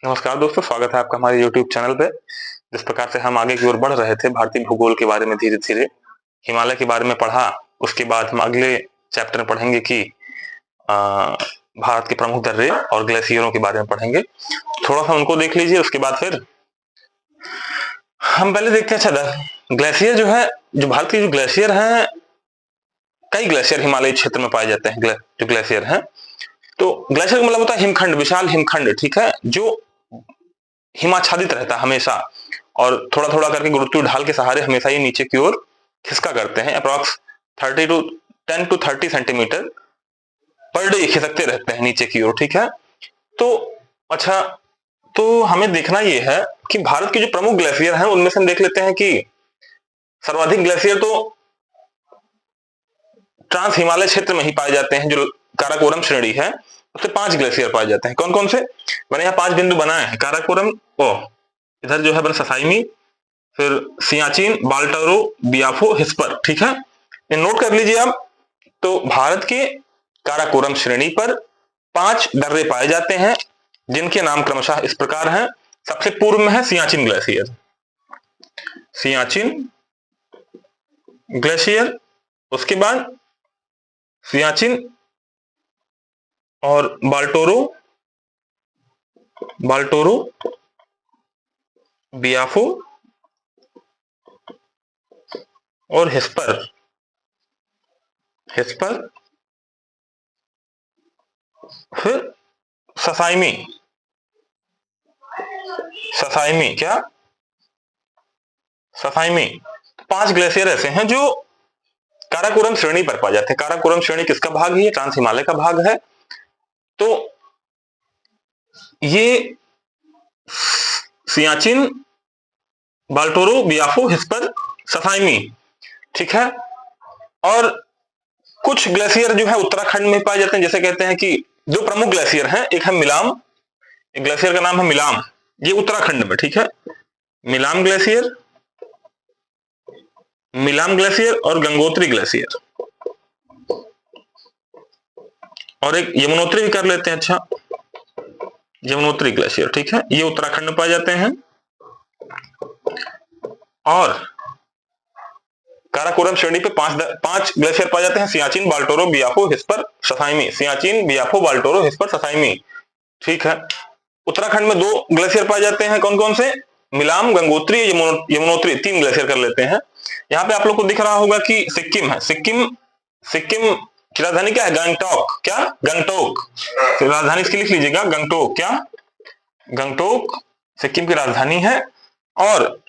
नमस्कार दोस्तों, स्वागत है आपका हमारे YouTube चैनल पे। जिस प्रकार से हम आगे की ओर बढ़ रहे थे, भारतीय भूगोल के बारे में धीरे-धीरे हिमालय के बारे में पढ़ा, उसके बाद हम अगले चैप्टर में पढ़ेंगे कि भारत के प्रमुख दर्रे और ग्लेशियरों के बारे में पढ़ेंगे। थोड़ा-सा उनको देख लीजिए, उसके बाद फिर हम पहले देखते हैं। अच्छा, ग्लेशियर जो है, जो भारत के जो ग्लेशियर हैं, कई ग्लेशियर हिमालयी क्षेत्र में पाए जाते हैं। जो ग्लेशियर हैं, तो ग्लेशियर का मतलब होता है हिमखंड, विशाल हिमखंड, ठीक है, जो हिमाच्छादित रहता है हमेशा, और थोड़ा थोड़ा करके गुरुत्वीय ढाल के सहारे हमेशा ये नीचे की ओर खिसका करते हैं। Approx 10 to 30 centimetre per day खिसकते रहते हैं नीचे की ओर, ठीक है। तो अच्छा, तो हमें देखना ये है कि भारत के जो प्रमुख ग्लेशियर हैं उनमें से हम देख लेते हैं कि सर्वाधिक ग्लेशियर तो ट्रांस हिमालय क्षेत्र में ही पाए जाते हैं। जो काराकोरम श्रेणी है उससे 5 ग्लेशियर पाए जाते हैं। कौन कौन से? मैंने यहाँ 5 बिंदु बनाए हैं। काराकोरम, इधर जो है बन ससाइमी, फिर सियाचिन, बाल्टारो, बियाफो, हिस्पर, ठीक है। ये नोट कर लीजिए आप। तो भारत के काराकोरम श्रेणी पर 5 दर्रे पाए जाते हैं, जिनके नाम क्रमशः इस प्रकार हैं। सबसे पूर्व में है सियाचिन ग्लेशियर, सियाचिन ग्लेशियर, उसके बाद सियाचिन और बाल्टोरो, बाल्टोरो, बियाफो और हिस्पर, हिस्पर, फिर ससाइमी, ससाइमी, क्या? ससाइमी। 5 ग्लेशियर ऐसे हैं जो काराकोरम श्रेणी पर पाए जाते हैं। काराकोरम श्रेणी किसका भाग है? ट्रांस हिमालय का भाग है। तो ये सियाचिन, बाल्टोरो, बियाफो, हिस्पर, ससाइमी, ठीक है। और कुछ ग्लेशियर जो है उत्तराखंड में पाए जाते हैं। जैसे कहते हैं कि जो प्रमुख ग्लेशियर हैं, एक है मिलाम, एक ग्लेशियर का नाम है मिलाम, ये उत्तराखंड में, ठीक है। मिलाम ग्लेशियर, मिलाम ग्लेशियर और गंगोत्री ग्लेशियर, और एक यमुनोत्री भी कर लेते हैं। अच्छा, यमुनोत्री ग्लेशियर, ठीक है, ये उत्तराखंड में पाए जाते हैं। और काराकोरम श्रेणी पे 5 ग्लेशियर पाए जाते हैं। सियाचिन, बाल्टोरो, बियाफो, हिस्पर, ससाइमी, सियाचिन, बियाफो, बाल्टोरो, हिस्पर, ससाइमी, ठीक है। उत्तराखंड में 2 ग्लेशियर पाए जाते हैं। कौन कौन से? मिलाम, गंगोत्री, यमुनोत्री, 3 ग्लेशियर कर लेते हैं। यहाँ पे आप लोग को दिख रहा होगा कि सिक्किम है। सिक्किम, सिक्किम की राजधानी क्या है? गंगटोक, क्या? गंगटोक। तो राजधानी इसकी लिख लीजिएगा, गंगटोक, क्या? गंगटोक सिक्किम की राजधानी है। और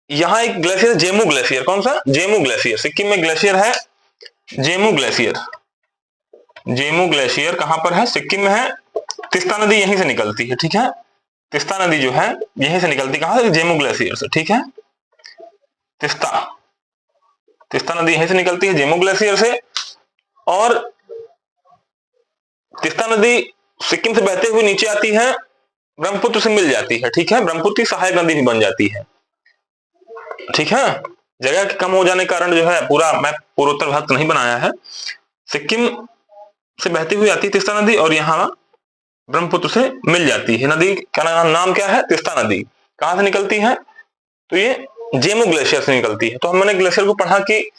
यहाँ एक ग्लेशियर, जेमू ग्लेशियर। कौन सा? जेमू ग्लेशियर। सिक्किम में ग्लेशियर है जेमू ग्लेशियर। जेमू ग्लेशियर कहां पर है? सिक्किम में है। तिस्ता नदी यहीं से निकलती है, ठीक है। तिस्ता नदी जो है यहीं से निकलती, कहां से? जेमू ग्लेशियर से, ठीक है। तिस्ता, तिस्ता नदी यहीं से निकलती है, जेमू ग्लेशियर से। और तिस्ता नदी सिक्किम से बहते हुए नीचे आती है, ब्रह्मपुत्र से मिल जाती है, ठीक है। ब्रह्मपुत्र की सहायक नदी भी बन जाती है, ठीक है। जगह के कम हो जाने के कारण जो है पूरा मैप पूर्वोत्तर भाग नहीं बनाया है। सिक्किम से बहती हुई आती है तिस्ता नदी, और यहाँ ब्रह्मपुत्र से मिल जाती है। नदी का नाम क्या है? तिस्ता नदी। कहां से निकलती है? तो ये जेमू ग्लेशियर से निकलती है। तो हमने ग्लेशियर को पढ़ा कि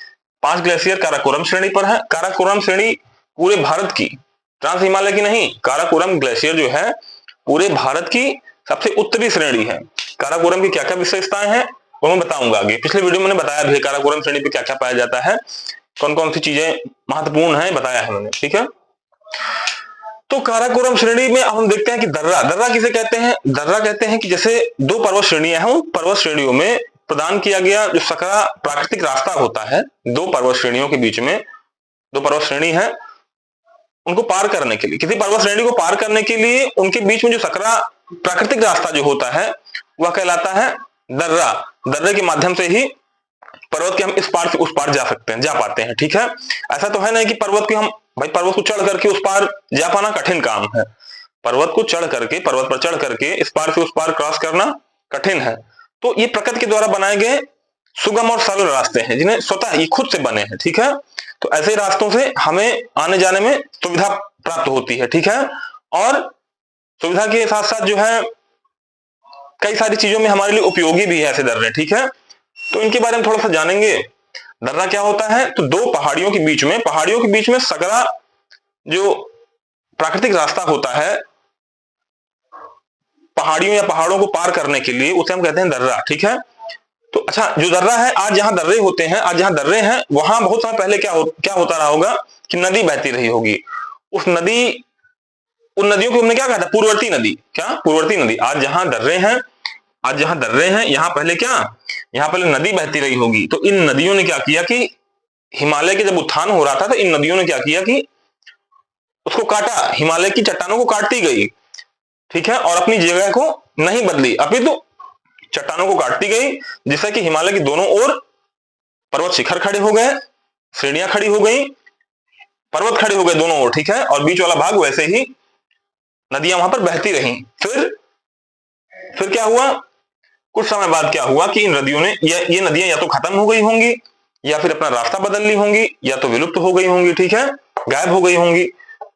5 ग्लेशियर काराकोरम श्रेणी पर है। काराकोरम श्रेणी पूरे भारत की, ट्रांस हिमालय की नहीं, काराकोरम ग्लेशियर जो है पूरे भारत की सबसे उत्तरी श्रेणी है। काराकोरम की क्या क्या विशेषताएं हैं वो मैं बताऊंगा आगे। पिछले वीडियो में मैंने बताया भी काराकोरम श्रेणी पे क्या क्या पाया जाता है, कौन कौन सी चीजें महत्वपूर्ण है, बताया है मैंने, ठीक है। तो काराकोरम श्रेणी में अब हम देखते हैं कि दर्रा, दर्रा किसे कहते हैं? दर्रा कहते हैं कि जैसे 2 पर्वत श्रेणियां हैं, उन पर्वत श्रेणियों में प्रदान किया गया जो सकरा प्राकृतिक रास्ता होता है, 2 पर्वत श्रेणियों के बीच में, 2 पर्वत श्रेणी है, उनको पार करने के लिए, किसी पर्वत श्रेणी को पार करने के लिए उनके बीच में जो सकरा प्राकृतिक रास्ता जो होता है वह कहलाता है दर्रा। दर्रे के माध्यम से ही पर्वत के हम इस पार से उस पार जा सकते हैं, जा पाते हैं, ठीक है। ऐसा तो है नहीं कि पर्वत की हम, भाई पर्वत को चढ़ करके उस पार जा पाना कठिन काम है। पर्वत को चढ़ करके, पर्वत पर चढ़ करके इस पार से उस पार क्रॉस करना कठिन है। तो ये प्रकृति के द्वारा बनाए गए सुगम और सरल रास्ते हैं, जिन्हें स्वतः ये खुद से बने हैं, ठीक है। तो ऐसे रास्तों से हमें आने जाने में सुविधा प्राप्त होती है, ठीक है। और सुविधा के साथ साथ जो है कई सारी चीजों में हमारे लिए उपयोगी भी है ऐसे दर्रे, ठीक है। तो इनके बारे में थोड़ा सा जानेंगे। दर्रा क्या होता है, तो दो पहाड़ियों के बीच में सकरा जो प्राकृतिक रास्ता होता है पहाड़ियों या पहाड़ों को पार करने के लिए, उसे हम कहते हैं दर्रा, ठीक है। तो अच्छा, जो दर्रा है, आज जहां दर्रे होते हैं, आज जहां दर्रे हैं वहां बहुत समय पहले क्या होता रहा होगा कि नदी बहती रही होगी। उन नदियों को हमने क्या कहा था, पूर्ववर्ती नदी। क्या पूर्ववर्ती नदी। आज जहां दर्रे हैं यहाँ पहले यहाँ पहले नदी बहती रही होगी। तो इन नदियों ने क्या किया कि हिमालय के जब उत्थान हो रहा था तो इन नदियों ने क्या किया कि उसको काटा, हिमालय की चट्टानों को काटती गई, ठीक है, और अपनी जगह को नहीं बदली, अपितु चट्टानों को काटती गई, जिससे कि हिमालय की दोनों ओर पर्वत शिखर खड़े हो गए, श्रेणियां खड़ी हो गई, पर्वत खड़े हो गए दोनों ओर, ठीक है, और बीच वाला भाग वैसे ही नदियां वहां पर बहती रहीं। फिर क्या हुआ, कुछ समय बाद क्या हुआ कि इन नदियों ने ये नदियां या तो खत्म हो गई होंगी, या फिर अपना रास्ता बदल ली होंगी, या तो विलुप्त हो गई होंगी, ठीक है, गायब हो गई होंगी।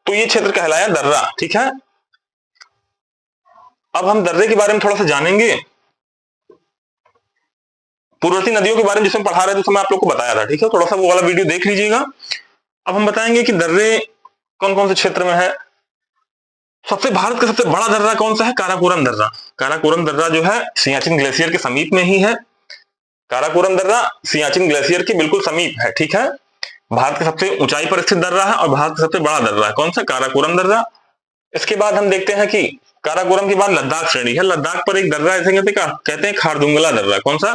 तो ये क्षेत्र कहलाया दर्रा, ठीक है। अब हम दर्रे के बारे में थोड़ा सा जानेंगे। पूर्ववर्ती नदियों के बारे में जिसमें पढ़ा रहे थे तो मैं आप लोग को बताया था, ठीक है, थोड़ा सा वो वाला वीडियो देख लीजिएगा। अब हम बताएंगे कि दर्रे कौन कौन से क्षेत्र में है। भारत का सबसे बड़ा दर्रा कौन सा है, काराकोरम दर्रा। काराकोरम दर्रा जो है सियाचिन ग्लेशियर के समीप में ही है। काराकोरम दर्रा सियाचिन ग्लेशियर के बिल्कुल समीप है, ठीक है। भारत के सबसे ऊंचाई पर स्थित दर्रा है और भारत का सबसे बड़ा दर्रा है कौन सा, काराकोरम दर्रा। इसके बाद हम देखते हैं कि काराकोरम के बाद लद्दाख श्रेणी है। लद्दाख पर एक दर्रा ऐसे कहते हैं खारदुंगला दर्रा। कौन सा,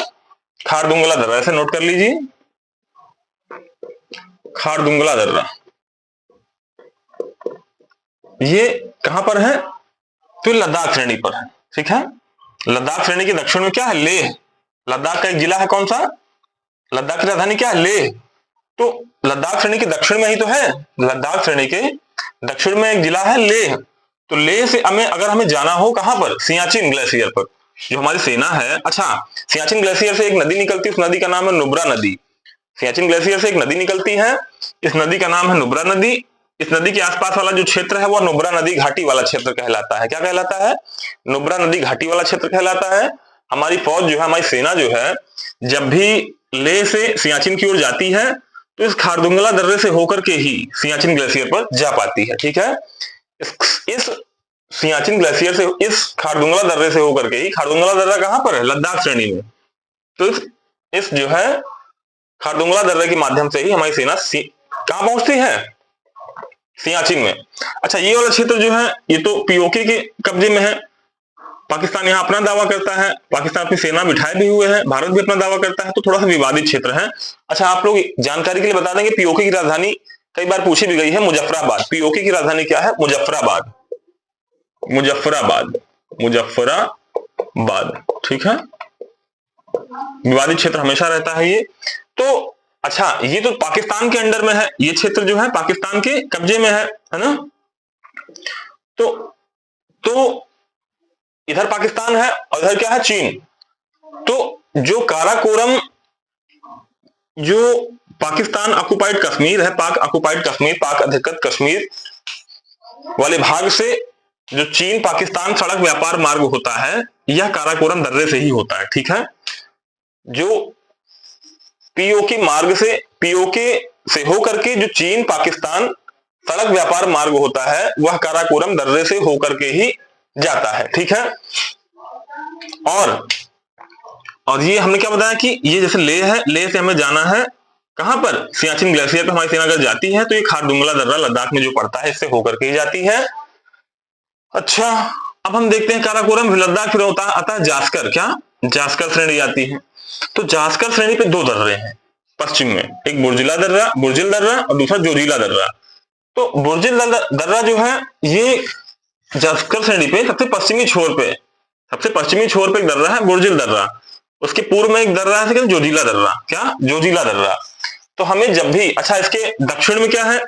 खारदुंगला दर्रा, ऐसे नोट कर लीजिए, खारदुंगला दर्रा। ये कहां पर है, तो लद्दाख श्रेणी पर है, ठीक है। लद्दाख श्रेणी के दक्षिण में क्या है, लेह। लद्दाख का एक जिला है कौन सा, लद्दाख की राजधानी क्या है, लेह। तो लद्दाख श्रेणी के दक्षिण में ही तो है, लद्दाख श्रेणी के दक्षिण में एक जिला है लेह। तो लेह से अगर हमें जाना हो कहां पर, सियाचिन ग्लेशियर पर, जो हमारी सेना है। अच्छा, सियाचिन ग्लेशियर से एक नदी निकलती है, उस नदी का नाम है नुब्रा नदी। सियाचिन ग्लेशियर से एक नदी निकलती है, इस नदी का नाम है नुब्रा नदी। इस नदी के आसपास वाला जो क्षेत्र है वह नुब्रा नदी घाटी वाला क्षेत्र कहलाता है। क्या कहलाता है, नुब्रा नदी घाटी वाला क्षेत्र कहलाता है। हमारी फौज जो है, हमारी सेना जो है, जब भी लेह से सियाचिन की ओर जाती है तो इस खारदुंगला दर्रे से होकर के ही सियाचिन ग्लेशियर पर जा पाती है, ठीक है। इस सियाचिन ग्लेशियर से, इस खारदुंगला दर्रे से होकर के ही, खारदुंगला दर्रा कहां पर है, लद्दाख श्रेणी में। तो इस जो है खारदुंगला दर्रे के माध्यम से ही हमारी सेना कहां पहुंचती है, सियाचिन में। अच्छा, ये वाला क्षेत्र जो है ये तो पीओके के कब्जे में है। पाकिस्तान यहाँ अपना दावा करता है, पाकिस्तान अपनी सेना बिठाए भी हुए है, भारत भी अपना दावा करता है, तो थोड़ा सा विवादित क्षेत्र है। अच्छा, आप लोग जानकारी के लिए बता देंगे, पीओके की राजधानी कई बार पूछी भी गई है, मुजफ्फराबाद। पीओके की राजधानी क्या है, मुजफ्फराबाद, मुजफ्फराबाद, मुजफ्फराबाद, ठीक है। विवादित क्षेत्र हमेशा रहता है ये। तो अच्छा, ये तो पाकिस्तान के अंडर में है, ये क्षेत्र जो है पाकिस्तान के कब्जे में है ना। तो इधर पाकिस्तान है और इधर क्या है, चीन। तो जो काराकोरम, जो पाकिस्तान ऑक्युपाइड कश्मीर है, पाक ऑक्युपाइड कश्मीर, पाक अधिकृत कश्मीर वाले भाग से जो चीन पाकिस्तान सड़क व्यापार मार्ग होता है, यह काराकोरम दर्रे से ही होता है, ठीक है। जो पीओके से होकर के जो चीन पाकिस्तान सड़क व्यापार मार्ग होता है वह काराकोरम दर्रे से होकर के ही जाता है, ठीक है। और ये हमने क्या बताया कि ये जैसे लेह है, लेह से हमें जाना है कहां पर, सियाचिन ग्लेशियर पर हमारी सेना अगर जाती है तो ये खारदुंगला दर्रा लद्दाख में जो पड़ता है इससे होकर के ही जाती है। अच्छा, अब हम देखते हैं काराकोरम, लद्दाख, फिर आता है जास्कर। क्या, जास्कर श्रेणी आती है। तो जास्कर श्रेणी पे दो दर्रे हैं पश्चिम में, एक बुर्जिल दर्रा और दूसरा जोजिला दर्रा। तो बुर्जिल दर्रा जो है ये जास्कर श्रेणी पे सबसे पश्चिमी छोर पे एक दर्रा है, बुर्जिल दर्रा। उसके पूर्व में एक दर्रा है जोजिला दर्रा। क्या, जोजिला दर्रा। तो हमें जब भी, अच्छा, इसके दक्षिण में क्या है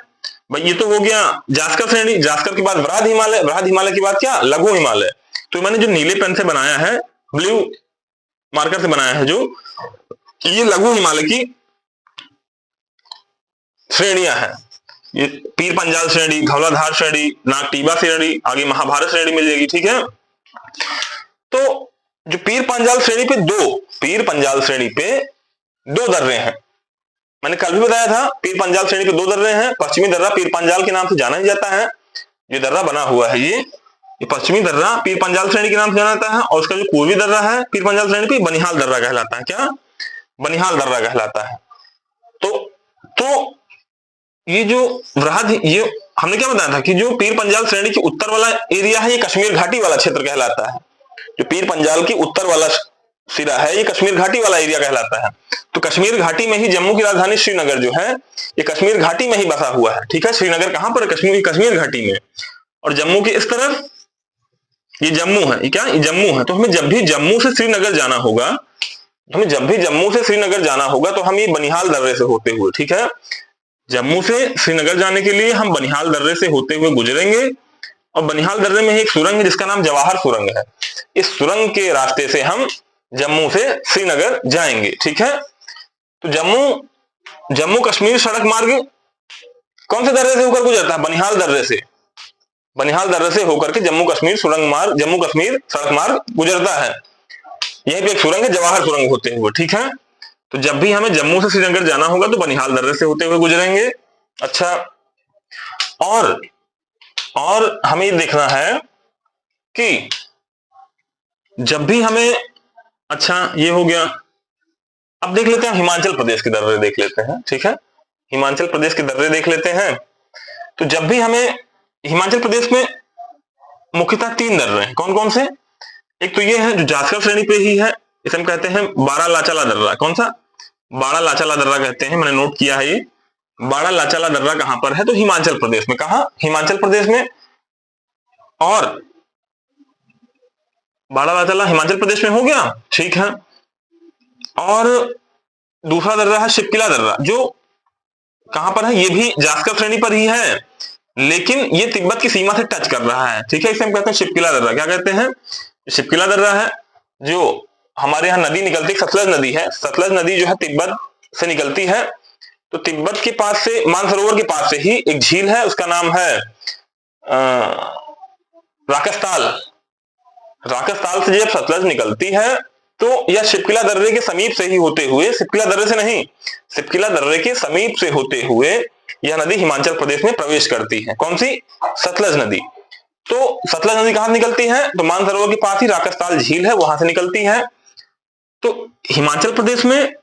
भाई, ये तो हो गया जास्कर श्रेणी। जास्कर के बाद वृहद हिमालय, वृहद हिमालय के बाद क्या, लघु हिमालय। तो मैंने जो नीले पेन से बनाया है, ब्लू मार्कर से बनाया है, जो ये लघु हिमालय की श्रेणियां हैं। ये पीर पंजाल श्रेणी, धौलाधार श्रेणी, नागटीबा श्रेणी, आगे महाभारत श्रेणी मिल जाएगी, ठीक है। तो जो पीर पंजाल श्रेणी पे दो दर्रे हैं, मैंने कल भी बताया था, पीर पंजाल श्रेणी पे दो दर्रे हैं। पश्चिमी दर्रा पीर पंजाल के नाम से जाना ही जाता है, ये दर्रा बना हुआ है, ये पश्चिमी दर्रा पीर पंजाल श्रेणी के नाम से जाना जाता है, और उसका जो पूर्वी दर्रा है पीर पंजाल श्रेणी पे, बनिहाल दर्रा कहलाता है। क्या? बनिहाल दर्रा कहलाता है। तो ये जो वृहद, ये हमने क्या बताया था कि जो पीर पंजाल श्रेणी के उत्तर वाला एरिया है, ये कश्मीर घाटी वाला क्षेत्र कहलाता है। जो पीर पंजाल की उत्तर वाला सिरा है, ये कश्मीर घाटी वाला एरिया कहलाता है। तो कश्मीर घाटी में ही जम्मू की राजधानी श्रीनगर जो है, ये कश्मीर घाटी में ही बसा हुआ है, ठीक है। श्रीनगर कहां पर? कश्मीर घाटी में। और जम्मू के इस तरफ ये जम्मू है, ये क्या? ये जम्मू है। तो हमें जब भी जम्मू से श्रीनगर जाना होगा, तो हम ये बनिहाल दर्रे से होते हुए, ठीक है, जम्मू से श्रीनगर जाने के लिए हम बनिहाल दर्रे से होते हुए गुजरेंगे। और बनिहाल दर्रे में एक सुरंग है जिसका नाम जवाहर सुरंग है। इस सुरंग के रास्ते से हम जम्मू से श्रीनगर जाएंगे, ठीक है। तो जम्मू कश्मीर सड़क मार्ग कौन से दर्रे से होकर गुजरता है? बनिहाल दर्रे से होकर के जम्मू कश्मीर सड़क मार्ग गुजरता है। यहीं पे एक सुरंग है, जवाहर सुरंग होते हुए, ठीक है। तो जब भी हमें जम्मू से श्रीनगर जाना होगा तो बनिहाल दर्रे से होते हुए गुजरेंगे। अच्छा, और हमें ये देखना है कि जब भी हमें, अच्छा ये हो गया, अब देख लेते हैं हिमाचल प्रदेश के दर्रे देख लेते हैं, ठीक है। हिमाचल प्रदेश के दर्रे देख लेते हैं। तो जब भी हमें, हिमाचल प्रदेश में मुख्यतः 3 दर्रे हैं। कौन कौन से? एक तो ये है जो जास्कर श्रेणी पे ही है, इसे हम कहते हैं बाड़ा लाचाला दर्रा। कौन सा? बाड़ा लाचाला दर्रा कहते हैं, मैंने नोट किया है। ये बाड़ा लाचाला दर्रा कहां पर है? तो हिमाचल प्रदेश में। कहा? हिमाचल प्रदेश में। और बाड़ा लाचाला हिमाचल प्रदेश में हो गया, ठीक है। और दूसरा दर्रा है शिपकिला दर्रा, जो कहां पर है? ये भी जास्कर श्रेणी पर ही है, लेकिन ये तिब्बत की सीमा से टच कर रहा है, ठीक है। इसे हम कहते हैं शिपकिला दर्रा। क्या कहते हैं? शिपकिला दर्रा है, जो हमारे यहाँ नदी निकलती, सतलज नदी है। सतलज नदी जो है तिब्बत से निकलती है। तो तिब्बत के पास से, मानसरोवर के पास से ही एक झील है, उसका नाम है राकसताल। राकसताल से जब सतलज निकलती है तो यह शिपकिला दर्रे के समीप से ही होते हुए, शिपकिला दर्रे से नहीं, शिपकिला दर्रे के समीप से होते हुए यह नदी हिमाचल प्रदेश में प्रवेश करती है। कौन सी? सतलज नदी। तो सतलज नदी कहां से निकलती है? तो मानसरोवर के पास ही राकसताल झील है, वहां से निकलती है। तो हिमाचल प्रदेश में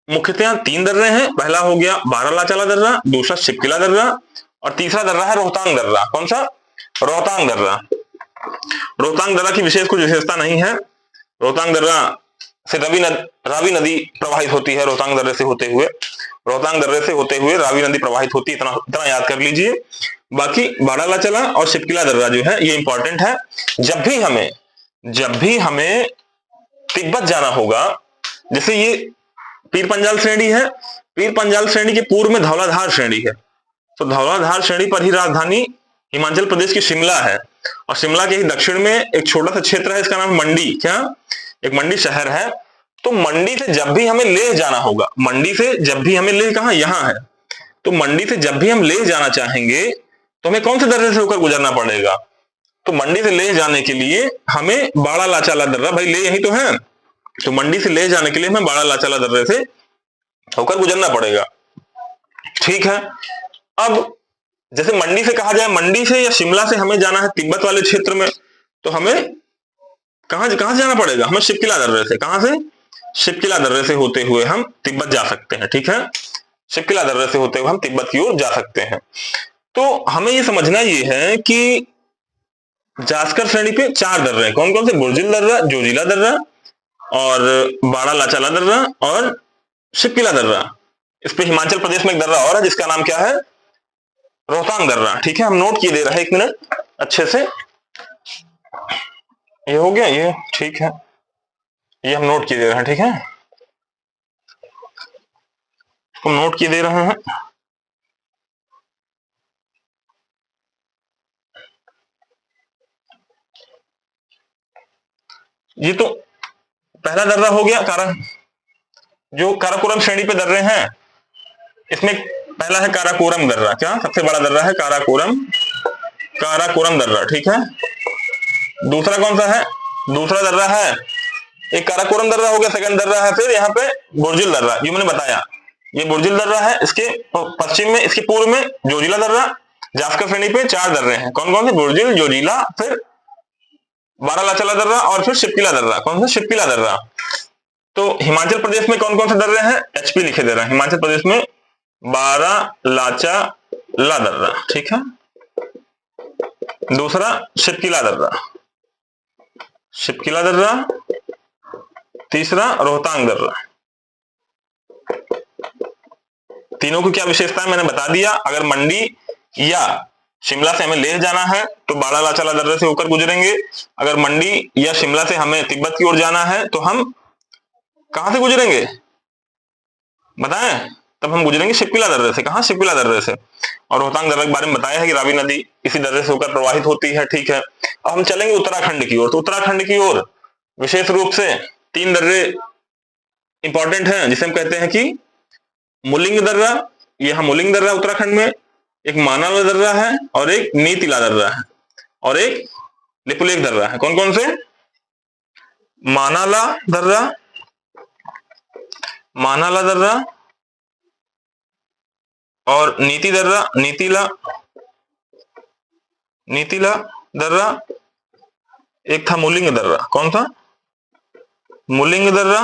मुख्यतः 3 दर्रे हैं। पहला हो गया बाड़ा लाचाला दर्रा, दूसरा शिपकिला दर्रा, और तीसरा दर्रा है रोहतांग दर्रा। कौन सा? रोहतांग दर्रा। रोहतांग दर्रा की विशेष कुछ विशेषता नहीं है। रोहतांग दर्रा से रावी नदी प्रवाहित होती है। रोहतांग दर्रे से होते हुए रावी नदी प्रवाहित होती है, इतना याद कर लीजिए। बाकी बाड़ा लाचाला और शिपकिला दर्रा जो है ये इंपॉर्टेंट है। जब भी हमें तिब्बत जाना होगा, जैसे ये पीर पंजाल श्रेणी है, पीर पंजाल श्रेणी के पूर्व में धौलाधार श्रेणी है। तो धौलाधार श्रेणी पर ही राजधानी हिमाचल प्रदेश की शिमला है, और शिमला के ही दक्षिण में एक छोटा सा क्षेत्र है, इसका नाम मंडी। क्या? एक मंडी शहर है। तो मंडी से जब भी हमें लेह जाना होगा, लेह कहां? यहां है। तो मंडी से जब भी हम लेह जाना चाहेंगे तो हमें कौन से दर्रे से होकर गुजरना पड़ेगा? तो मंडी से लेह जाने के लिए हमें बाड़ा लाचाला दर्रा, भाई लेह यही तो है, तो मंडी से लेह जाने के लिए हमें बाड़ा लाचाला दर्रे से होकर गुजरना पड़ेगा, ठीक है। अब जैसे मंडी से कहा जाए, मंडी से या शिमला से हमें जाना है तिब्बत वाले क्षेत्र में, तो हमें कहां से जाना पड़ेगा? हमें शिपकिला दर्रे से। कहां से? शिपकिला दर्रे से होते हुए हम तिब्बत जा सकते हैं, ठीक है। शिपकिला दर्रे से होते हुए हम तिब्बत की ओर जा सकते हैं। तो हमें ये समझना ये है कि जास्कर श्रेणी पे 4 दर्रे हैं। कौन कौन से? बुर्जिल दर्रा, जोजिला दर्रा, और बाड़ा लाचाला दर्रा, और शिपकिला दर्रा। इस पे हिमाचल प्रदेश में एक दर्रा और है जिसका नाम क्या है? रोहतांग दर्रा, ठीक है। हम नोट किए दे रहे हैं, 1 मिनट अच्छे से। ये हो गया, ये ठीक है, ये हम नोट किए दे रहे हैं, ठीक है, हम नोट किए दे रहे हैं। ये तो पहला दर्रा हो गया जो काराकोरम श्रेणी पे दर्रे हैं, इसमें पहला है काराकोरम दर्रा, क्या सबसे बड़ा दर्रा है काराकोरम, काराकोरम दर्रा, ठीक है। दूसरा कौन सा है, दूसरा दर्रा है एक काराकोरम दर्रा हो गया, सेकंड दर्रा है फिर यहाँ पे बुर्जिल दर्रा, जो मैंने बताया ये बुर्जिल दर्रा है। इसके पश्चिम में, इसके पूर्व में जोजिला दर्रा। जास्कर श्रेणी पे 4 दर्रे हैं, कौन कौन से, बुर्जिल, जोजिला, फिर बारालाचाला दर्रा और फिर शिपकिला दर्रा। कौन सा, शिपकिला दर्रा। तो हिमाचल प्रदेश में कौन कौन से दर्रे हैं, एचपी लिखे दे रहे हैं हिमाचल प्रदेश में, बारालाचाला दर्रा, ठीक है। दूसरा शिपकिला दर्रा, शिपकिला दर्रा। तीसरा रोहतांग दर्रा। तीनों की क्या विशेषता है मैंने बता दिया। अगर मंडी या शिमला से हमें लेह जाना है तो बारालाचाला दर्रे से होकर गुजरेंगे। अगर मंडी या शिमला से हमें तिब्बत की ओर जाना है तो हम कहां से गुजरेंगे बताएं, तब हम गुजरेंगे शिपकिला दर्रे से। कहां, शिपकिला दर्रे से। और रोहतांग दर्रे के बारे में बताया है कि रावी नदी इसी दर्रे से होकर प्रवाहित होती है, ठीक है। अब हम चलेंगे उत्तराखंड की ओर। तो उत्तराखंड की ओर विशेष रूप से 3 दर्रे इंपॉर्टेंट हैं, जिसे हम कहते हैं कि मुलिंग दर्रा, यह मुलिंग दर्रा उत्तराखंड में, एक मानाला दर्रा है और एक नीतिला दर्रा है और एक लिपुलेख दर्रा है। कौन कौन से, मानाला दर्रा, मानाला दर्रा और नीति दर्रा, नीतिला, नीतिला दर्रा। एक था मुलिंग दर्रा, कौन सा, मुलिंग दर्रा।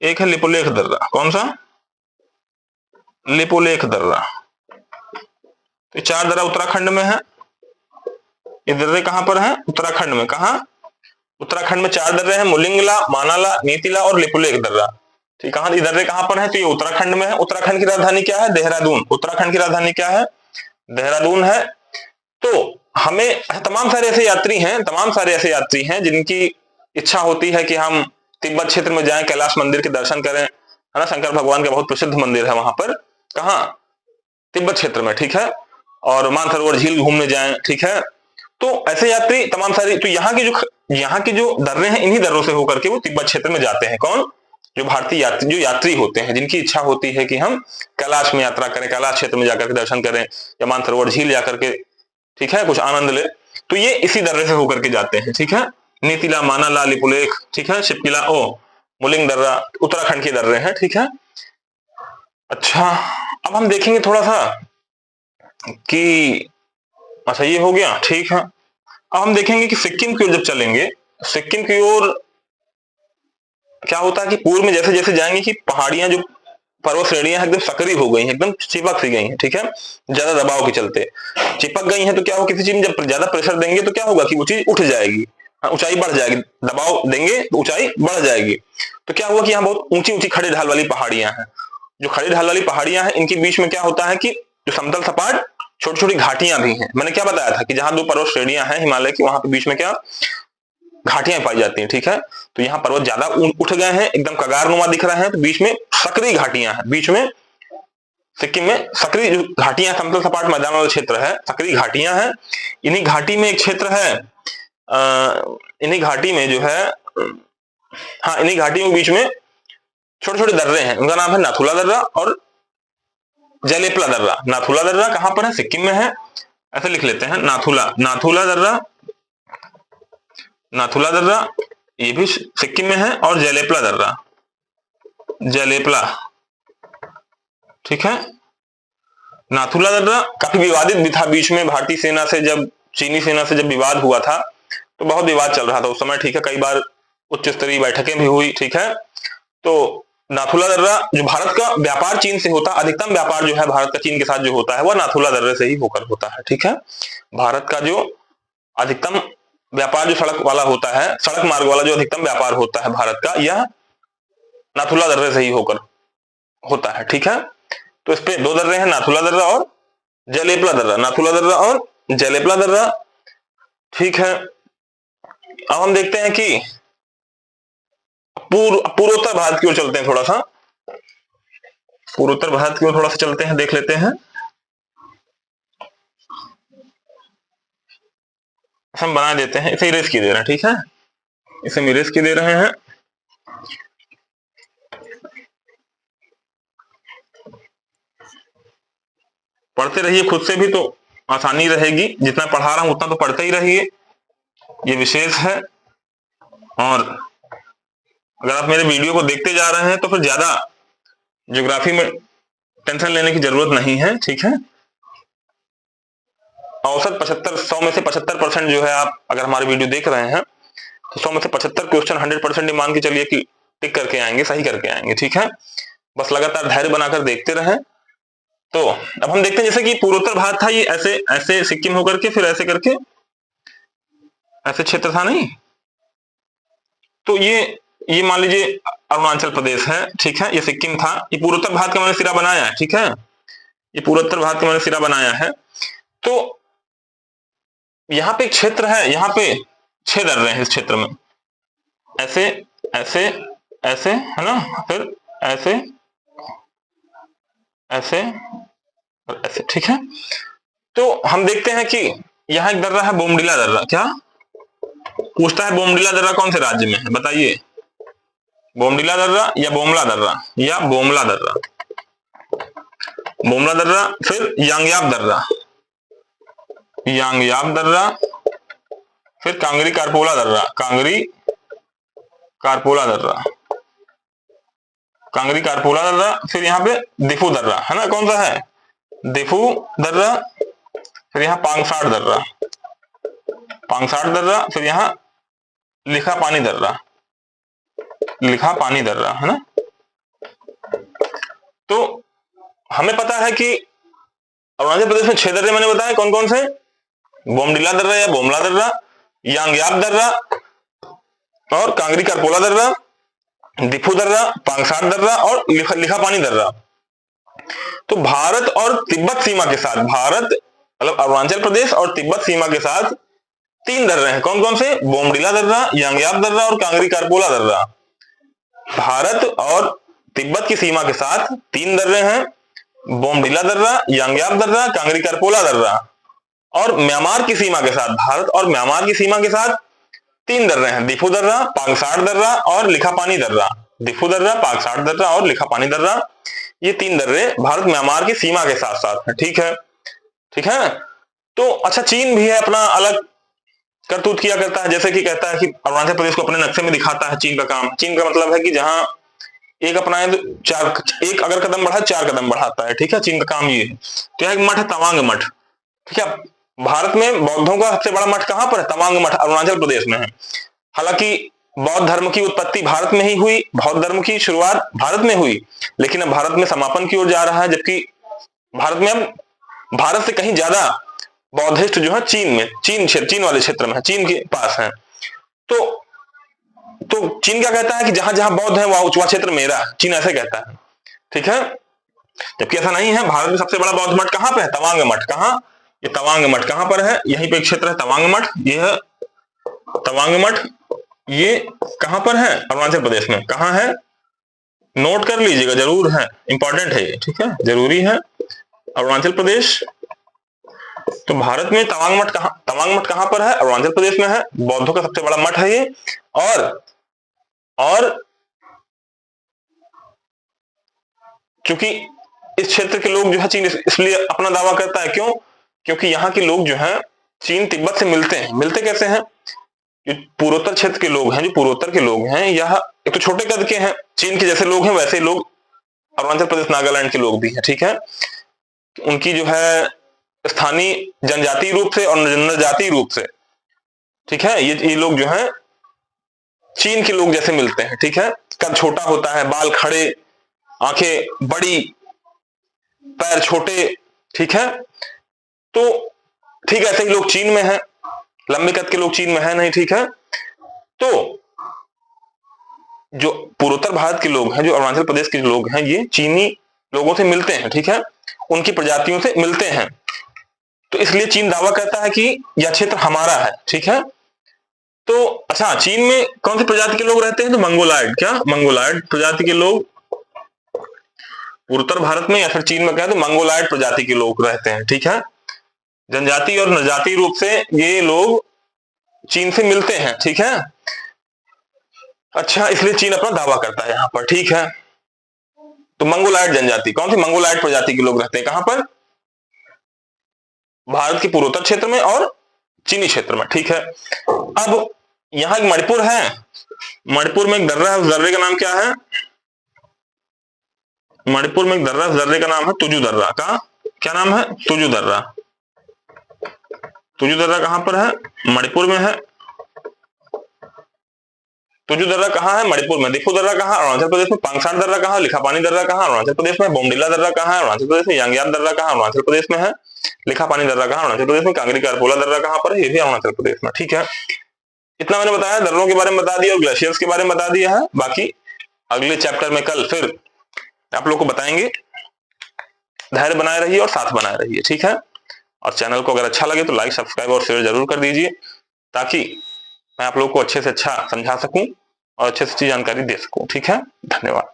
एक है लिपुलेख दर्रा, कौन सा, लिपुलेख दर्रा। तो 4 दर्रा उत्तराखंड में है। ये दर्रे कहां पर है, उत्तराखंड में। कहां, उत्तराखंड में 4 दर्रे हैं, मुलिंगला, मानाला, नीतिला और लिपुलेख दर्रा, ठीक है। ये दर्रे कहां पर है, तो ये उत्तराखंड में है। उत्तराखंड की राजधानी क्या है, देहरादून। उत्तराखंड की राजधानी क्या है, देहरादून है। तो हमें तमाम सारे ऐसे यात्री हैं, तमाम सारे ऐसे यात्री हैं जिनकी इच्छा होती है कि हम तिब्बत क्षेत्र में जाएं, कैलाश मंदिर के दर्शन करें, है ना। शंकर भगवान का बहुत प्रसिद्ध मंदिर है वहां पर, कहां, तिब्बत क्षेत्र में, ठीक है। और मानसरोवर झील घूमने जाएं, ठीक है। तो ऐसे यात्री तमाम सारी, तो यहाँ की जो दर्रे हैं, इन्हीं दर्रों से होकर के वो तिब्बत क्षेत्र में जाते हैं। कौन, जो भारतीय यात्री, जो यात्री होते हैं, जिनकी इच्छा होती है कि हम कैलाश में यात्रा करें, कैलाश क्षेत्र में जाकर के दर्शन करें या मानसरोवर झील जाकर के, ठीक है, कुछ आनंद ले, तो ये इसी दर्रे से होकर के जाते हैं, ठीक है। नीतिला, मानाला, लिपुलेख, ठीक है, शिपकिला, मुलिंग दर्रा उत्तराखंड के दर्रे हैं, ठीक है। अच्छा, अब हम देखेंगे थोड़ा सा कि, अच्छा ये हो गया, ठीक है। अब हम देखेंगे कि सिक्किम की ओर जब चलेंगे, सिक्किम की ओर क्या होता है कि पूर्व में जैसे जैसे जाएंगे कि पहाड़ियां, जो पर्वत श्रेणियां एकदम सकरी हो गई हैं, एकदम चिपक सी गई हैं, ठीक है, ज्यादा दबाव के चलते चिपक गई हैं। तो क्या होगा, किसी चीज में जब ज्यादा प्रेशर देंगे तो क्या होगा कि वो चीज उठ जाएगी, ऊंचाई बढ़ जाएगी। दबाव देंगे तो ऊंचाई बढ़ जाएगी। तो क्या हुआ कि यहाँ बहुत ऊंची ऊंची खड़े ढाल वाली पहाड़ियां हैं। जो खड़े ढाल वाली पहाड़ियां हैं, इनके बीच में क्या होता है कि जो समतल सपाट छोटी छोटी घाटियां भी हैं। मैंने क्या बताया था कि जहां 2 पर्वत श्रेणियां हैं हिमालय की, वहां पे बीच में क्या, घाटियां पाई जाती हैं, ठीक है। तो यहाँ पर्वत ज्यादा उठ गए हैं, एकदम कगारनुमा दिख रहे हैं, तो बीच में सकरी घाटियां हैं। बीच में सिक्किम में सकरी जो घाटियां, समतल सपाट मैदान वाला क्षेत्र है, सकरी घाटियां हैं। इन्हीं घाटी में एक क्षेत्र है, इन्हीं घाटी में जो है, हाँ, इन्हीं घाटियों के बीच में छोटे छोटे दर्रे हैं, उनका नाम है नाथुला दर्रा और जलेपला दर्रा। नाथुला दर्रा कहां पर है, सिक्किम में है, ऐसे लिख लेते हैं, नाथुला, नाथुला दर्रा, नाथुला दर्रा ये भी सिक्किम में है, और जलेपला दर्रा, जलेपला, ठीक है। नाथुला दर्रा काफी विवादित भी था बीच में, भारतीय सेना से जब, चीनी सेना से जब विवाद हुआ था तो बहुत विवाद चल रहा था उस समय, ठीक है। कई बार उच्च स्तरीय बैठकें भी हुई, ठीक है। तो नाथुला दर्रा, जो भारत का व्यापार चीन से होता, अधिकतम व्यापार जो है भारत का चीन के साथ जो होता है वह नाथुला दर्रे से ही होकर होता है, ठीक है। भारत का जो अधिकतम व्यापार जो सड़क वाला होता है, सड़क मार्ग वाला जो अधिकतम व्यापार होता है भारत का, यह नाथुला दर्रे से ही होकर होता है, ठीक है। तो इस पे 2 दर्रे हैं, नाथुला दर्रा और जलेपला दर्रा, नाथुला दर्रा और जलेपला दर्रा, ठीक है। अब हम देखते हैं कि पूर्वोत्तर भारत की ओर चलते हैं, थोड़ा सा पूर्वोत्तर भारत की ओर थोड़ा सा चलते हैं, देख लेते हैं। हम बना देते हैं, इसे इरेज की दे रहे हैं, ठीक है, इसे हम इरेज की दे रहे हैं। पढ़ते रहिए खुद से भी तो आसानी रहेगी, जितना पढ़ा रहा हूं उतना तो पढ़ते ही रहिए, ये विशेष है। और अगर आप मेरे वीडियो को देखते जा रहे हैं तो फिर ज्यादा ज्योग्राफी में टेंशन लेने की जरूरत नहीं है, ठीक है। औसत 100 में से 75% जो है, आप अगर हमारे वीडियो देख रहे हैं तो 100 में से 75 क्वेश्चन 100% मान के चलिए कि टिक करके आएंगे, सही करके आएंगे, ठीक है। बस लगातार धैर्य बनाकर देखते रहें। तो अब हम देखते हैं, जैसे कि पूर्वोत्तर भारत था, ये ऐसे ऐसे सिक्किम होकर के फिर ऐसे करके ऐसे क्षेत्र था नहीं, तो ये मान लीजिए अरुणाचल प्रदेश है, ठीक है, ये सिक्किम था, ये पूर्वोत्तर भारत का मैंने सिरा बनाया है, ठीक है, ये पूर्वोत्तर भारत का मैंने सिरा बनाया है। तो यहाँ पे एक क्षेत्र है, यहाँ पे 6 दर्रे हैं इस क्षेत्र में, ऐसे ऐसे ऐसे है ना, फिर ऐसे ऐसे और ऐसे, ठीक है। तो हम देखते हैं कि यहाँ एक दर्रा है बोमडिला दर्रा, क्या पूछता है, बोमडिला दर्रा कौन से राज्य में है बताइए, बोमडिला दर्रा या बोमला दर्रा या बोमला दर्रा, बोमला दर्रा, फिर यांगयाप दर्रा, यांगयाप दर्रा, फिर कांगरी कारपोला दर्रा, कांगरी कारपोला दर्रा, कांगरी कारपोला दर्रा, फिर यहाँ पे दिफू दर्रा है ना, कौन सा है दिफू दर्रा, फिर यहाँ पांगसाड़ दर्रा, पांगसाड़ दर्रा, फिर यहाँ लिखा पानी दर्रा, लिखा पानी दर्रा है ना। तो हमें पता है कि अरुणाचल प्रदेश में 6 दर्रे मैंने बताए, कौन कौन से, बोमडिला दर्रा या बोमला दर्रा, यांगयाप दर्रा और कांगरी कारपोला दर्रा, दिफू दर्रा, पांगसाड़ दर्रा और लिखा पानी दर्रा। तो भारत और तिब्बत सीमा के साथ, भारत मतलब अरुणाचल प्रदेश और तिब्बत सीमा के साथ 3 दर्रे हैं, कौन कौन से, बोमडिला दर्रा, यांगयाप दर्रा और कांगरी कारपोला दर्रा। भारत और तिब्बत की सीमा के साथ 3 दर्रे हैं, बोमडिला दर्रा, यांगयाप दर्रा, कांगरी कारपोला दर्रा। और म्यांमार की सीमा के साथ, भारत और म्यांमार की सीमा के साथ 3 दर्रे हैं, दिफू दर्रा, पांगसाड़ दर्रा और लिखा पानी दर्रा, दिफू दर्रा, पांगसाड़ दर्रा और लिखा पानी दर्रा, ये 3 दर्रे भारत म्यांमार की सीमा के साथ साथ है, ठीक है, ठीक है। तो अच्छा, चीन भी है अपना अलग करतूत किया करता है, जैसे कि कहता है कि अरुणाचल प्रदेश को अपने नक्शे में दिखाता है चीन का काम। चीन का मतलब है कि जहां एक अपनाए तो 4, एक अगर कदम बढ़ा 4 कदम बढ़ाता है, ठीक है, चीन का काम ये है। तो यह एक मठ है तवांग मठ, ठीक है। भारत में बौद्धों का सबसे बड़ा मठ कहां पर है, तवांग मठ अरुणाचल प्रदेश में है। हालांकि बौद्ध धर्म की उत्पत्ति भारत में ही हुई, बौद्ध धर्म की शुरुआत भारत में हुई, लेकिन अब भारत में समापन की ओर जा रहा है, जबकि भारत में अब भारत से कहीं ज्यादा बौद्धिस्ट जो है चीन में, चीन वाले क्षेत्र में है, चीन के पास है। तो चीन क्या कहता है कि जहां जहां बौद्ध है वह क्षेत्र मेरा है, चीन ऐसे कहता है, ठीक है, जबकि ऐसा नहीं है। भारत में सबसे बड़ा बौद्ध मठ कहां पे है, तवांग मठ, कहां, ये तवांग मठ कहां पर है, यहीं पे एक क्षेत्र है तवांग मठ, ये है तवांग मठ, ये कहां पर है, अरुणाचल प्रदेश में, कहां है, नोट कर लीजिएगा, जरूर है, इंपॉर्टेंट है ये, ठीक है, जरूरी है, अरुणाचल प्रदेश। तो भारत में तवांग मठ कहां पर है, अरुणाचल प्रदेश में है, बौद्धों का सबसे बड़ा मठ है ये। और चूंकि इस क्षेत्र के लोग जो है चीन इसलिए अपना दावा करता है, क्यों, क्योंकि यहाँ के लोग जो है चीन तिब्बत से मिलते हैं। मिलते कैसे हैं, जो पूर्वोत्तर क्षेत्र के लोग हैं, जो पूर्वोत्तर के लोग हैं, यह एक तो छोटे कद के हैं, चीन के जैसे लोग हैं, वैसे लोग अरुणाचल प्रदेश नागालैंड के लोग भी हैं, ठीक है। उनकी जो है स्थानीय जनजातीय रूप से और नरजातीय रूप से, ठीक है, ये लोग जो है चीन के लोग जैसे मिलते हैं, ठीक है। कद छोटा होता है, बाल खड़े, आंखें बड़ी, पैर छोटे, ठीक है। तो ठीक ऐसे ही लोग चीन में हैं, लंबे कद के लोग चीन में है नहीं, ठीक है। तो जो पूर्वोत्तर भारत के लोग हैं, जो अरुणाचल प्रदेश के लोग हैं, ये चीनी लोगों से मिलते हैं, ठीक है, उनकी प्रजातियों से मिलते हैं। तो इसलिए चीन दावा करता है कि यह क्षेत्र हमारा है, ठीक है। तो अच्छा, चीन में कौन सी प्रजाति के लोग रहते हैं, तो मंगोलायड, क्या मंगोलायड प्रजाति के लोग पूर्वोत्तर भारत में या फिर चीन में, क्या तो मंगोलायड प्रजाति के लोग रहते हैं, ठीक है। जनजाति और नजाति रूप से ये लोग चीन से मिलते हैं, ठीक है। अच्छा, इसलिए चीन अपना दावा करता है यहां पर, ठीक है। तो मंगोलायड जनजाति, कौन सी मंगोलायड प्रजाति के लोग रहते हैं कहां पर, भारत के पूर्वोत्तर क्षेत्र में और चीनी क्षेत्र में, ठीक है। अब यहाँ एक मणिपुर है, मणिपुर में एक दर्रा है, उस दर्रे का नाम क्या है? मणिपुर में एक दर्रा, उस दर्रे का नाम है तुजु दर्रा। का क्या नाम है? तुजु दर्रा। तुजु दर्रा कहां पर है? मणिपुर में है। तुजु दर्रा कहाँ है? मणिपुर में। दिफू दर्रा कहाँ? अरुणाचल प्रदेश में। पांगसार दर्रा कहाँ? लिखापानी दर्रा कहाँ? अरुणाचल प्रदेश में। बोमडिला दर्रा कहाँ है? अरुणाचल प्रदेश में। यांगयान दर्रा कहाँ? अरुणाचल प्रदेश में है। लिखापानी दर्रा कहाँ? अरुणाचल प्रदेश में। कांगरी कारपोला दर्रा कहाँ पर है? ये भी अरुणाचल प्रदेश में, ठीक है। इतना मैंने बताया, दर्रों के बारे में बता दिया और ग्लेशियर्स के बारे में बता दिया है। बाकी अगले चैप्टर में कल फिर आप लोग को बताएंगे। धैर्य बनाए रहिए और साथ बनाए रहिए, ठीक है। और चैनल को अगर अच्छा लगे तो लाइक, सब्सक्राइब और शेयर जरूर कर दीजिए, ताकि मैं आप लोग को अच्छे से अच्छा समझा सकूं और अच्छे से अच्छी जानकारी दे सकूं, ठीक है। धन्यवाद।